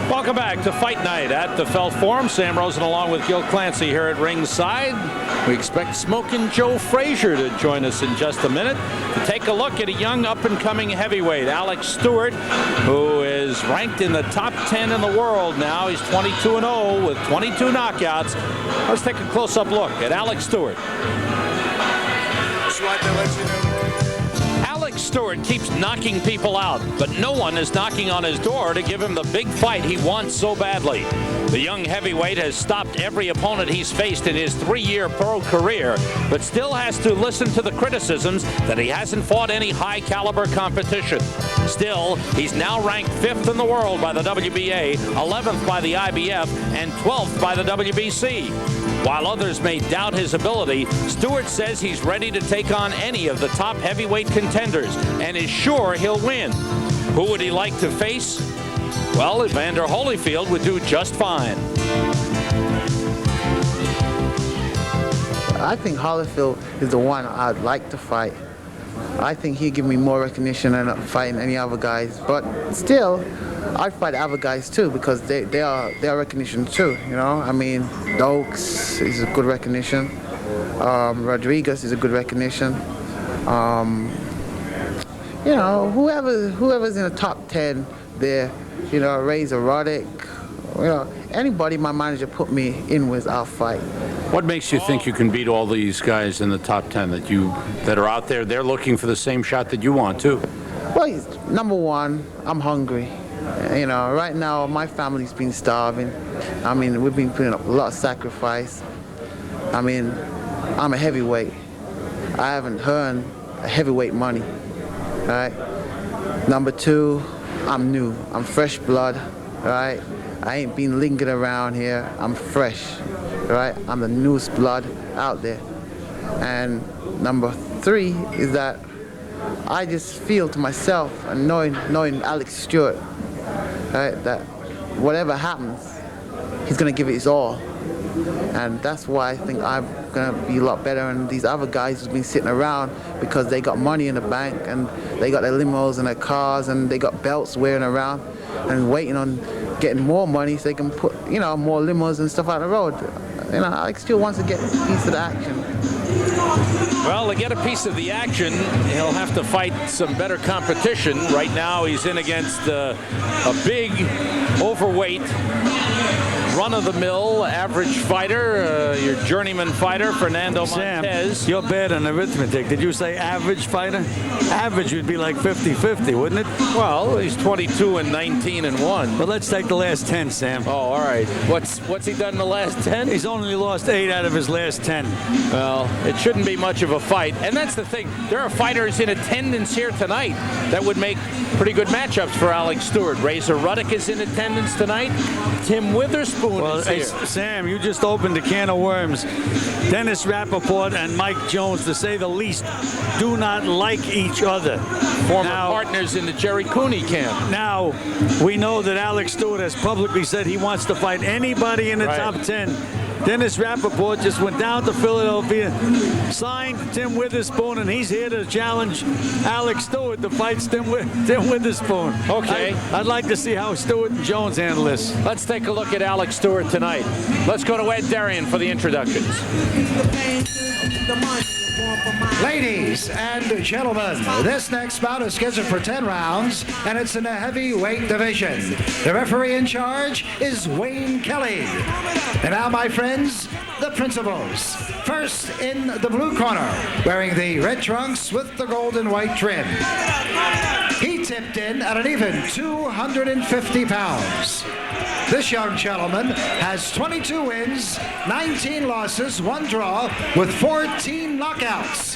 Welcome back to Fight Night at the Felt Forum. Sam Rosen along with Gil Clancy here at ringside. We expect Smokin' Joe Frazier to join us in just a minute to take a look at a young up-and-coming heavyweight, Alex Stewart, who is ranked in the top 10 in the world now. He's 22-0 with 22 knockouts. Let's take a close-up look at Alex Stewart. Alex Stewart keeps knocking people out, but no one is knocking on his door to give him the big fight he wants so badly. The young heavyweight has stopped every opponent he's faced in his 3-year pro career, but still has to listen to the criticisms that he hasn't fought any high-caliber competition. Still, he's now ranked 5th in the world by the WBA, 11th by the IBF, and 12th by the WBC. While others may doubt his ability, Stewart says he's ready to take on any of the top heavyweight contenders and is sure he'll win. Who would he like to face? Well, Evander Holyfield would do just fine. I think Holyfield is the one I'd like to fight. I think he'd give me more recognition than fighting any other guys. But still, I'd fight other guys too because they are recognition too. You know, I mean, Dokes is a good recognition. Rodriguez is a good recognition. You know, whoever's in the top 10 there. You know, Razor Roddick. You know, anybody my manager put me in with, I'll fight. What makes you think you can beat all these guys in the top 10 that are out there? They're looking for the same shot that you want too. Well, number one, I'm hungry. You know, right now my family's been starving. I mean, we've been putting up a lot of sacrifice. I mean, I'm a heavyweight. I haven't earned a heavyweight money. All right. Number two, I'm new. I'm fresh blood. All right. I ain't been lingering around here. I'm fresh. Right? I'm the newest blood out there. And number three is that I just feel to myself, and knowing Alex Stewart, right, that whatever happens, he's gonna give it his all. And that's why I think I'm gonna be a lot better than these other guys who've been sitting around because they got money in the bank and they got their limos and their cars and they got belts wearing around and waiting on getting more money so they can put, you know, more limos and stuff out the road. You know, Alex still wants to get a piece of the action. Well, to get a piece of the action, he'll have to fight some better competition. Right now, he's in against a big, overweight, run-of-the-mill average fighter, your journeyman fighter, Fernando Montes. Sam, you're bad on arithmetic. Did you say average fighter? Average would be like 50-50, wouldn't it? Well, he's 22 and 19 and 1. But let's take the last 10, Sam. Oh, all right. What's he done in the last 10? He's only lost 8 out of his last 10. Well, it shouldn't be much of a fight. And that's the thing. There are fighters in attendance here tonight that would make pretty good matchups for Alex Stewart. Razor Ruddock is in attendance tonight. Tim Witherspoon is here. Sam, you just opened a can of worms. Dennis Rappaport and Mike Jones, to say the least, do not like each other. Former partners in the Jerry Cooney camp. Now, we know that Alex Stewart has publicly said he wants to fight anybody in the top 10. Dennis Rappaport just went down to Philadelphia, signed Tim Witherspoon, and he's here to challenge Alex Stewart to fight Tim Witherspoon. Okay. I'd like to see how Stewart and Jones handle this. Let's take a look at Alex Stewart tonight. Let's go to Ed Darian for the introductions. Ladies and gentlemen, this next bout is scheduled for 10 rounds, and it's in the heavyweight division. The referee in charge is Wayne Kelly. And now, my friends, the principals. First, in the blue corner, wearing the red trunks with the gold and white trim. He tipped in at an even 250 pounds. This young gentleman has 22 wins, 19 losses, 1 draw, with 14 knockouts.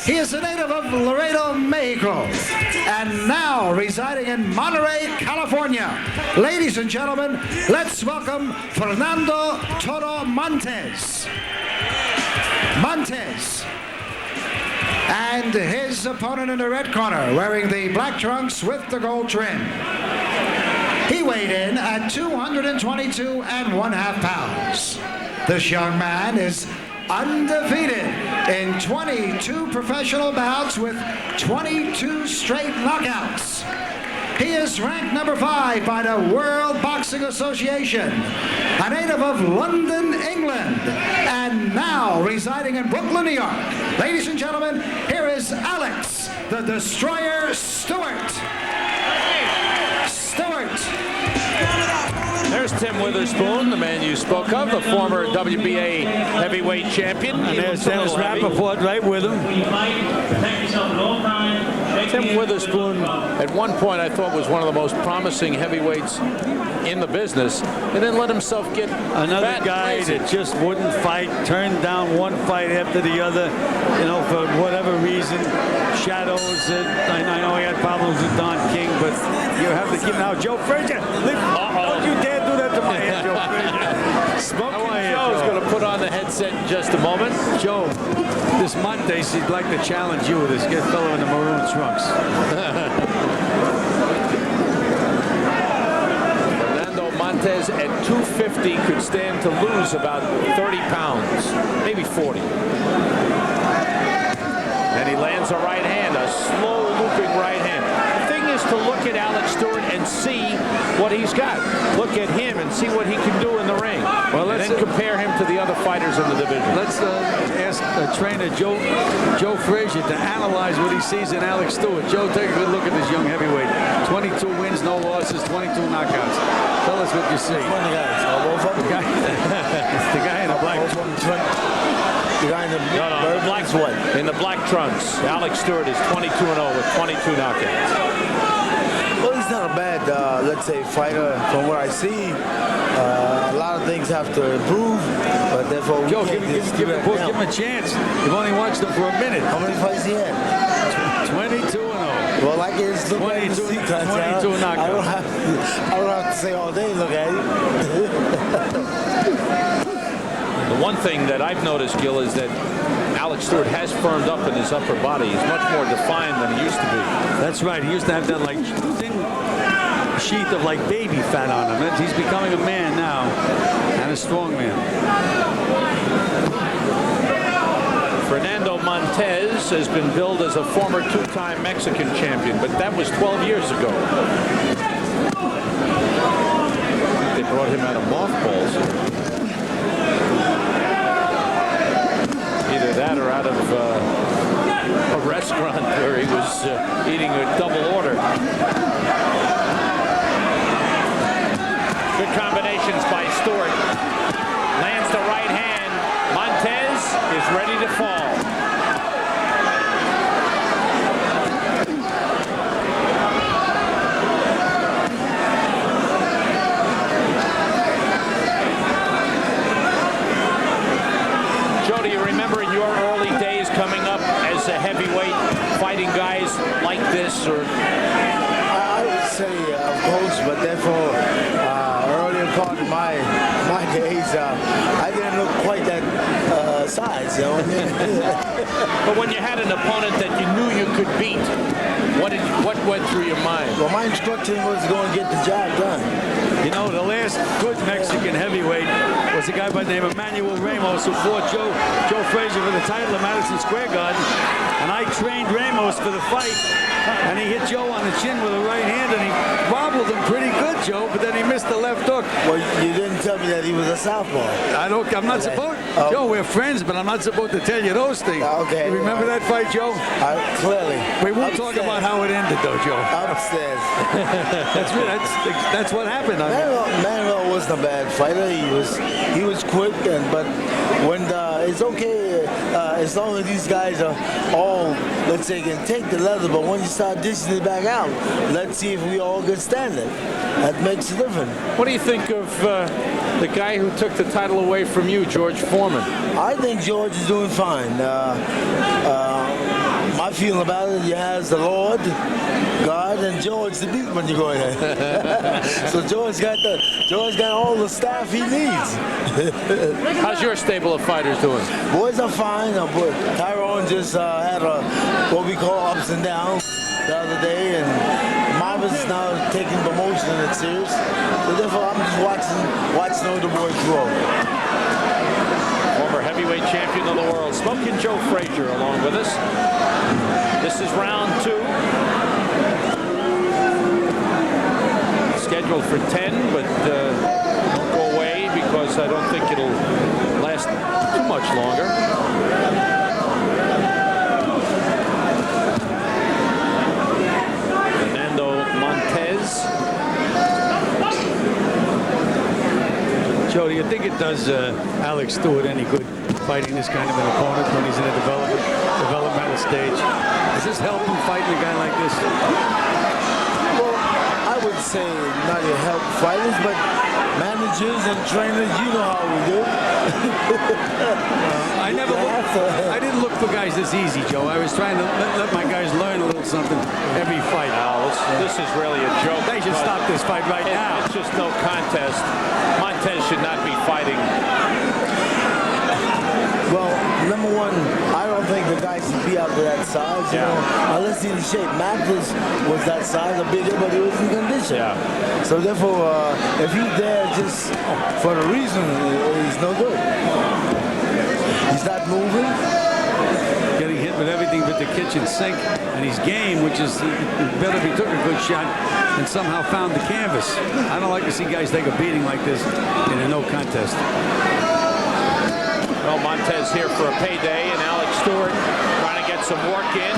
He is a native of Laredo, Mexico, and now residing in Monterey, California. Ladies and gentlemen, let's welcome Fernando Toro Montes. And his opponent in the red corner, wearing the black trunks with the gold trim. He weighed in at 222.5 pounds. This young man is undefeated in 22 professional bouts with 22 straight knockouts. He is ranked number 5 by the World Boxing Boxing Association, a native of London, England, and now residing in Brooklyn, New York. Ladies and gentlemen, here is Alex, the Destroyer Stewart. There's Tim Witherspoon, the man you spoke of, the former WBA heavyweight champion. And there's Dennis Rappaport right with him. Tim Witherspoon, at one point, I thought was one of the most promising heavyweights in the business, and then let himself get another guy that just wouldn't fight, turned down one fight after the other, you know, for whatever reason. Shadows. I know he had problems with Don King, but you have to keep now. Joe Frazier, don't you dare do that to my head, Joe Frazier. Joe's going to put on the headset in just a moment. Joe, this Montes, he'd like to challenge you with this fellow in the maroon trunks. Fernando Montes at 250 could stand to lose about 30 pounds, maybe 40. And he lands a right hand, a slow looping right hand. The thing is to look at Alex Stewart and see what he's got. Look at him and see what he can do in the ring. Well, and then compare him to the other fighters in the division. Let's ask trainer Joe Frazier to analyze what he sees in Alex Stewart. Joe, take a good look at this young heavyweight. 22 wins, no losses, 22 knockouts. Tell us what you see. The guy in the black. The guy in the black one. In the black trunks, Alex Stewart is 22-0 with 22 knockouts. Well, he's not a bad, let's say, fighter from what I see. A lot of things have to improve, but therefore we Joe, can't give him a chance. You've only watched him for a minute. How many fights he had? 22-0. Well, like it's 22 knockouts. I don't have to say all day. Look at it. The one thing that I've noticed, Gil, is that Alex Stewart has firmed up in his upper body. He's much more defined than he used to be. That's right. He used to have that like thin sheath of like baby fat on him. He's becoming a man now, and a strong man. Fernando Montes has been billed as a former two-time Mexican champion, but that was 12 years ago. They brought him out of mothballs. Either that or out of a restaurant where he was eating a double order. Good combinations by Stewart. Lands the right hand. Montes is ready to fall. Joe, do you remember in your early days coming up as a heavyweight, fighting guys like this? Or I would say, of course, but therefore, earlier part of my days, I didn't look quite that size. You know what I mean? But when you had an opponent that you knew you could beat, what went through your mind? Well, my instruction was to go and get the job done. You know, the last good Mexican heavyweight was a guy by the name of Manuel Ramos, who fought Joe Frazier for the title at Madison Square Garden. And I trained Ramos for the fight, and he hit Joe on the chin with a right hand, and he wobbled him pretty good, Joe, but then he missed the left hook. Well, you didn't tell me that he was a southpaw. I'm not supposed. Joe, we're friends, but I'm not supposed to tell you those things. Okay. You remember that fight, Joe? Clearly. We won't talk about how it ended, though, Joe. Upstairs. That's what happened. Manuel wasn't a bad fighter. He was quick, but when it's okay as long as these guys are all, let's say, can take the leather. But when you start dishing it back out, let's see if we all can stand it. That makes a difference. What do you think of the guy who took the title away from you, George Foreman? I think George is doing fine. My feeling about it, he has the Lord, God, and George to beat when you go ahead. So George got all the staff he needs. How's your stable of fighters doing? Boys are fine. Tyrone just had what we call ups and downs the other day, and Marvin's now taking promotion in the series. So therefore, I'm just watching all the boys grow. Former heavyweight champion of the world, Smoking Joe Frazier, along with us. This is round 2. Scheduled for 10, but Joe, do you think it does Alex Stewart any good fighting this kind of an opponent when he's in a developmental stage? Does this help him fighting a guy like this? Well, I would say not to help fighters, but managers and trainers, you know how we do. I didn't look for guys this easy, Joe. I was trying to let my guys learn a little something every fight. No, this is really a joke. They should stop this fight right now. It's just no contest. Montes should not be fighting. Well, number one, I don't think the guy should be out to that size, you know, unless he's in shape. Mathis was that size, a bigger, but he was in condition. Yeah. So therefore, if he's there just for the reason, he's no good. He's not moving. Getting hit with everything but the kitchen sink, and he's game, which is better if he took a good shot and somehow found the canvas. I don't like to see guys take a beating like this in a no contest. Well, Montes here for a payday, and Alex Stewart trying to get some work in.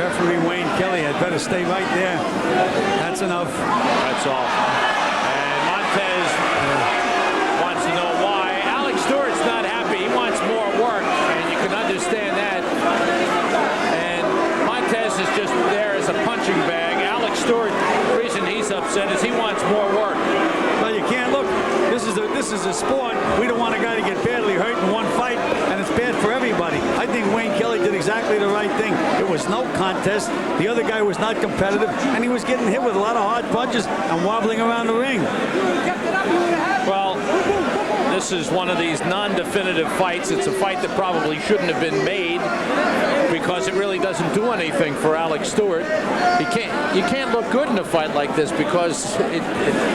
Referee Wayne Kelly had better stay right there. That's enough. That's all. And Montes wants to know why. Alex Stewart's not happy. He wants more work, and you can understand that. And Montes is just there as a punching bag. Alex Stewart, the reason he's upset is he wants more work. Well, you can't look. This is a sport. We don't want a guy to get badly hurt in one fight, and it's bad for everybody. I think Wayne Kelly did exactly the right thing. It was no contest. The other guy was not competitive, and he was getting hit with a lot of hard punches and wobbling around the ring. Well, this is one of these non-definitive fights. It's a fight that probably shouldn't have been made because it really doesn't do anything for Alex Stewart. You can't look good in a fight like this because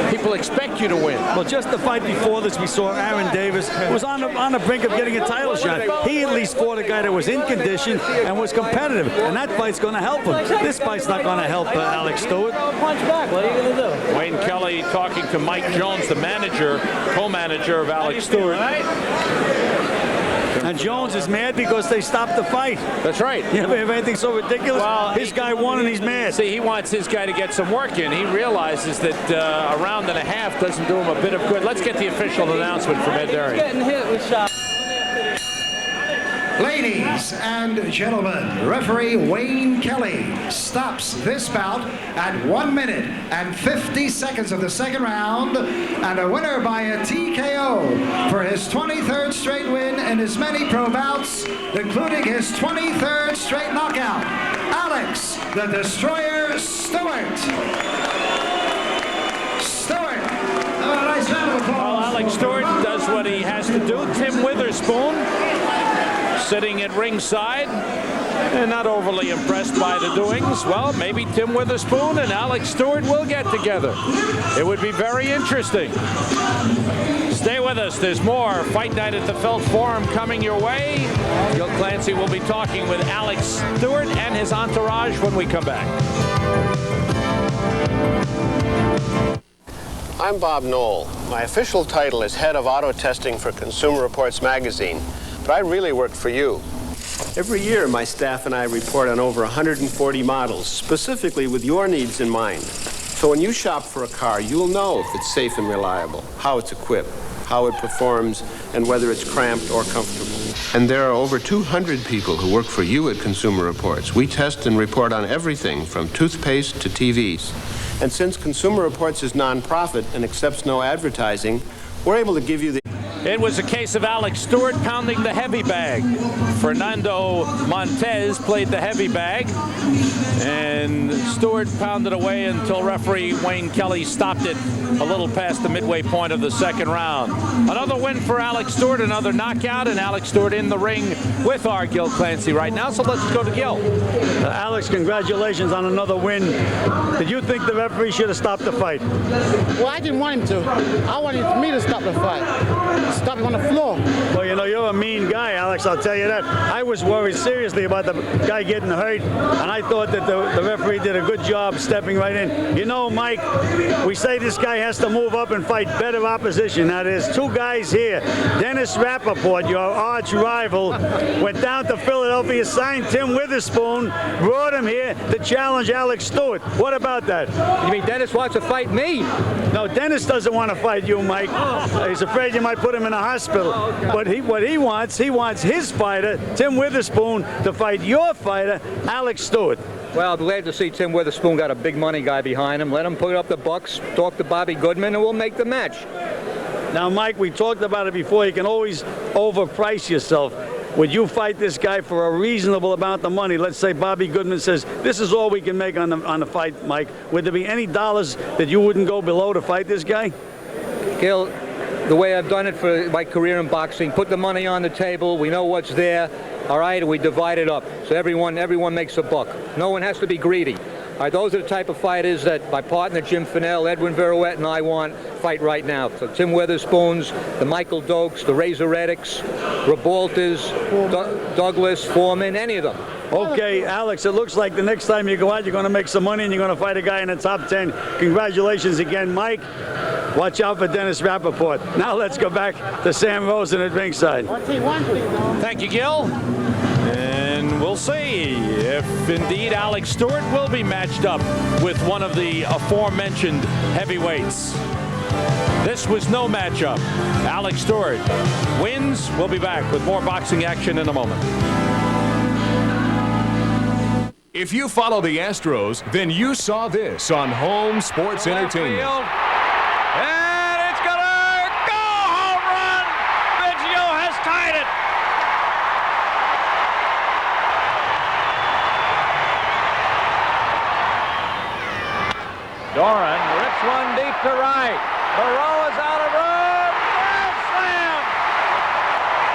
people expect you to win. Well, just the fight before this, we saw Aaron Davis was on the brink of getting a title shot. He at least fought a guy that was in condition and was competitive, and that fight's going to help him. This fight's not going to help Alex Stewart. Punch back. What are you going to do? Wayne Kelly talking to Mike Jones, the manager, co-manager of Alex Stewart. And Jones is mad because they stopped the fight. That's right. You ever have anything so ridiculous? Well, his guy won and he's mad. See, he wants his guy to get some work in. He realizes that a round and a half doesn't do him a bit of good. Let's get the official announcement from Ed Derry. Getting hit with shots. Ladies and gentlemen, referee Wayne Kelly stops this bout at 1 minute and 50 seconds of the second round, and a winner by a TKO for his 23rd straight win in his many pro bouts, including his 23rd straight knockout, Alex the Destroyer Stewart. Stewart, a nice round of applause. Well, Alex Stewart does what he has to do. Tim Witherspoon sitting at ringside and not overly impressed by the doings. Well, maybe Tim Witherspoon and Alex Stewart will get together. It would be very interesting. Stay with us. There's more Fight Night at the Felt Forum coming your way. Gil Clancy will be talking with Alex Stewart and his entourage when we come back. I'm Bob Knoll. My official title is Head of Auto Testing for Consumer Reports magazine, but I really work for you. Every year, my staff and I report on over 140 models, specifically with your needs in mind. So when you shop for a car, you'll know if it's safe and reliable, how it's equipped, how it performs, and whether it's cramped or comfortable. And there are over 200 people who work for you at Consumer Reports. We test and report on everything from toothpaste to TVs. And since Consumer Reports is nonprofit and accepts no advertising, we're able to give you the... It was a case of Alex Stewart pounding the heavy bag. Fernando Montes played the heavy bag, and Stewart pounded away until referee Wayne Kelly stopped it a little past the midway point of the second round. Another win for Alex Stewart, another knockout, and Alex Stewart in the ring with our Gil Clancy right now. So let's go to Gil. Alex, congratulations on another win. Did you think the referee should have stopped the fight? Well, I didn't want him to. I wanted me to stop the fight. stop him on the floor. Well, you know, you're a mean guy, Alex, I'll tell you that. I was worried seriously about the guy getting hurt, and I thought that the referee did a good job stepping right in. You know, Mike, we say this guy has to move up and fight better opposition. Now, there's two guys here. Dennis Rappaport, your arch rival, went down to Philadelphia, signed Tim Witherspoon, brought him here to challenge Alex Stewart. What about that? You mean Dennis wants to fight me? No, Dennis doesn't want to fight you, Mike. He's afraid you might put him in a hospital. But what he wants his fighter, Tim Witherspoon, to fight your fighter, Alex Stewart. Well, I'm glad to see Tim Witherspoon got a big money guy behind him. Let him put up the bucks, talk to Bobby Goodman, and we'll make the match. Now, Mike, we talked about it before. You can always overprice yourself. Would you fight this guy for a reasonable amount of money? Let's say Bobby Goodman says, this is all we can make on the fight, Mike. Would there be any dollars that you wouldn't go below to fight this guy? Gil, the way I've done it for my career in boxing, put the money on the table, we know what's there, all right, and we divide it up. So everyone makes a buck. No one has to be greedy. All right, those are the type of fighters that my partner Jim Fennell, Edwin Virouette, and I want fight right now. So Tim Witherspoons, the Michael Dokes, the Razoretics, Rebaltas, Douglas, Foreman, any of them. Okay, Alex, it looks like the next time you go out, you're going to make some money and you're going to fight a guy in the top 10. Congratulations again, Mike. Watch out for Dennis Rappaport. Now let's go back to Sam Rosen at ringside. Thank you, Gil. And we'll see if indeed Alex Stewart will be matched up with one of the aforementioned heavyweights. This was no matchup. Alex Stewart wins. We'll be back with more boxing action in a moment. If you follow the Astros, then you saw this on Home Sports Entertainment. And it's gonna go home run. Biggio has tied it. Doran rips one deep to right. Moreau is out of room. Grand slam.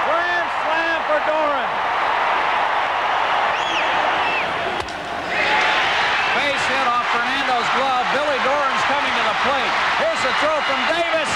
Grand slam for Doran. Base hit off Fernando's glove. Billy Doran's coming to the plate. Here's a throw from Davis.